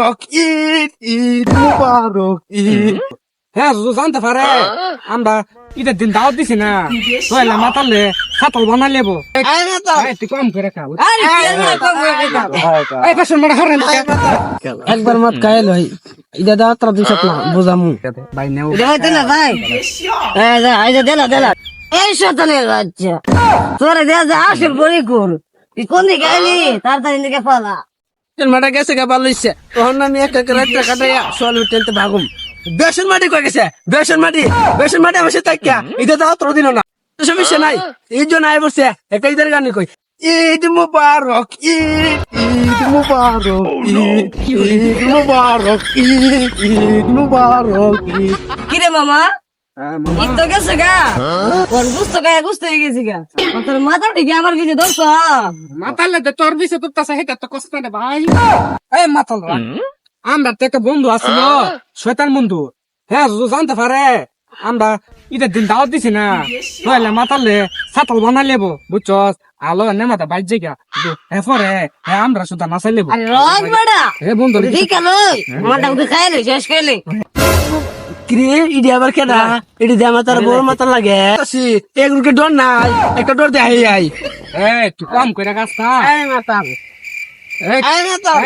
মুবারক ঈদ, ঈদ মুবারক ঈদ। হ্যাঁ জানতে পারে আমরা ঈদের দিন দাওয়াত দিছি না তাহলে মাতালে ছাতল বানাই লেবো তুই কম করে খাও এই পাশে মারা হরেন একবার মত খাইল হই ইদা দাও তোরা দুই সপ্তাহ বুঝামু ভাই নেও দেখাইতে না ভাই দেলা দেলা এই শতানের বাচ্চা তোরা দেয়া যা আসল বড়ি কর তুই কোন দিকে আইলি তাড়াতাড়ি দিকে পালা মাটা গেছে গা ভালো হইছে তখন আমি এক এক রাত্রে কাটাইয়া সোয়াল উঠতে ভাগুম বেসন মাটি কই গেছে বেসন মাটি আমার সাথে থাকিয়া ইদা দাও তোর দিন না সমস্যা নাই এই জন্য আই বসে একটা ঈদের গান কই ঈদ মুবারক ঈদ, ঈদ মুবারক ঈদ, ঈদ মুবারক ঈদ, ঈদ মুবারক ঈদ। কিরে মামা ঈদ তো গেছে গা ওর গুস্ত গায়ে গুস্ত হয়ে গেছি গা তোর মাথা ঠিক আমার কিছু দোষ মাতালে তোর বিষয় তোর তাছে হেটা তো কষ্ট না ভাই এই মাতাল আমরা তো একটা বন্ধু আছিল শয়তান বন্ধু হ্যাঁ জানতে পারে আমরা ঈদের দিন দাওয়াত দিছি না তাহলে মাতালে ছাতল বানাই লেবো বুঝছস আলো নেমাতা বাইর জায়গা এরপরে হ্যাঁ আমরা শুধু নাচাই লেবো আরে রস বেড়া হে বন্ধু ঠিক আছে আমারটা উঠে খাইলে শেষ খাইলে কিরে ইডি আবার কেডা ইডি দে আমার তোর বড় মাথা লাগে এগুলোকে ডর নাই একটা ডর দে আই এই তুই কম করে গাছ খা এই মাতাল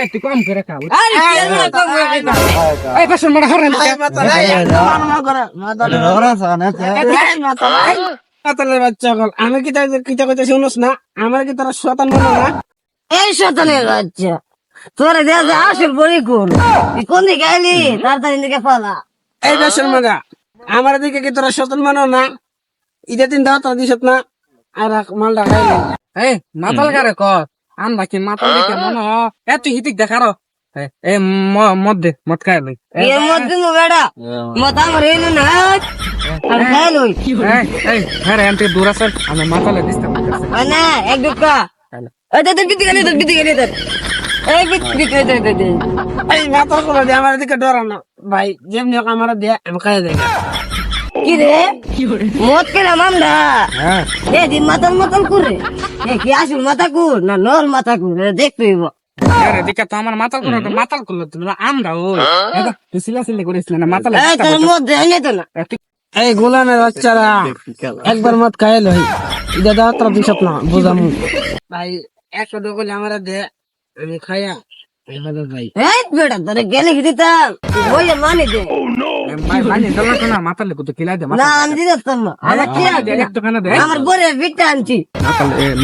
এই তুই কম করে খা আরে কেন কম করে খাইতা এই পাশে মারা হরেন মাতালের বাচ্চা কল আমি কি কিতা কইতে শুনছ না আমার কি তোরা শতান মনে না এই শতানের বাচ্চা তোরা দেয়া যা আসল বড়ি কর তুই কোন দিকে আইলি তাড়াতাড়ি দিকে পালা এই বেসন মাগা আমার দিকে কি তোরা শতান মনে না ঈদের দিন দাও তোরা দিস না আর মালটা খাইলি এই মাতাল কারে কর আমরা কি মাতাল দেখে মনে এ তুই হিতিক দেখারো এ মদ দে মদ খাই লই এর মধ্যে বেড়া মত আমার এলো না আর খাইলই এই হ্যাঁ রে এমটি দূর আছে আমি মাতালে দিস্তাম না এক দুকা এই তো বিতি গেলি তোর এই বিতি দে এই মাতাল করে দে আমার দিকে ডর না ভাই যেমনি হোক আমার দে আমি খাই দেই কি রে মত কে নাম আমরা হ্যাঁ এ দিন মাতাল করে এ কি আসল মাথা কুর না নর মাথা কুর দেখতে হইব আরে দিকে তো আমার মাতাল করলো তো আমরা ওই তুই সিলাসিলি করিস না মাতালে এই তোর মধ্যে আইলে তো না এই গোলামের বাচ্চারা একবার মত খাইল হই ইদা দাও তোরা দুই সপ্তাহ বুঝামু ভাই একটা ডগলে আমার দে আমি খাইয়া ভাই এই বেটা তোরে গেলে কি দিতাম ওই মানে দে ভাই মানে দলা তো না মাতালে কত কিলাই দে না আমি দিতাম না আমার কি দে একটু খানা দে আমার বরে বিটটা আনছি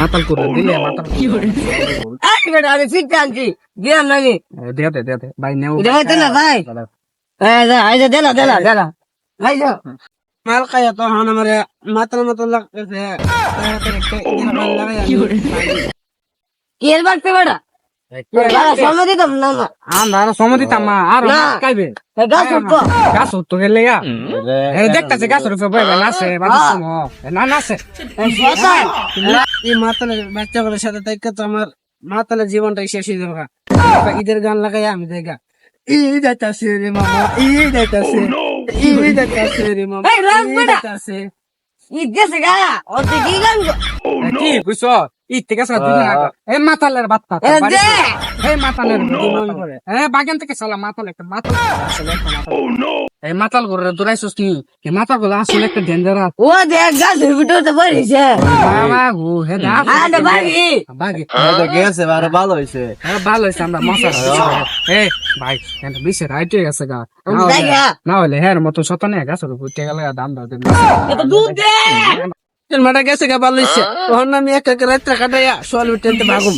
মাতাল করে দিলে মাতাল এই বেটা আমি ফিটটা আনছি দিলাম না আমি দে ভাই নেও দেখাইতে না ভাই এই দেলা ভাই যা মাল খাইয়া তো হন আমার মাতাল লাগতেছে কি এর বাড়তে বেটা সময় দিতাম না না আমরা সময় দিতাম আর না। খাইবে গাছ উঠতো গাছ উঠতো গেলে দেখতেছে গাছের উপরে বইবে নাচে না নাচে এই মাতালের বাচ্চাগুলোর সাথে থেকে তো আমার মাতালের জীবনটাই শেষ হয়ে যাবে ঈদের গান লাগাই আমি দেখা ঈদ আইতাছে রে মামা ঈদ আইতাছে ঈদ আইতাছে রে মামা এই রাখ ঈদ বেটা। আইতাছে ঈদ গেছে গা ওর তো কি গান গো? কি বুঝছ ঈদ থেকে এই মাতালের বাত্তা এ দে এই মাতালের বাগান থেকে চলা মাতাল একটা মাতাল আসলে একটা মাতাল এই মাতাল করে দৌড়াইছিস কি এই মাতাল গুলো আসলে একটা ডেঞ্জারাস ও দেখ গাছের ভিতরে পড়েছে বাবা গো হে আরে বাড়ি বাগে গেছে ভালো হয়েছে। ভালো হয়েছে আমরা মশা এই ভাই বেশি রাইট হয়ে গেছে গা দেখা না হলে হ্যাঁ মতো শতানে গাছের উপর গেলে দাম দাও এটা দুধ দে মাটা গেছে গা ভালো হইছে তখন আমি এক এক রাত্রে কাটাইয়া সোয়াল উঠতে ভাগুম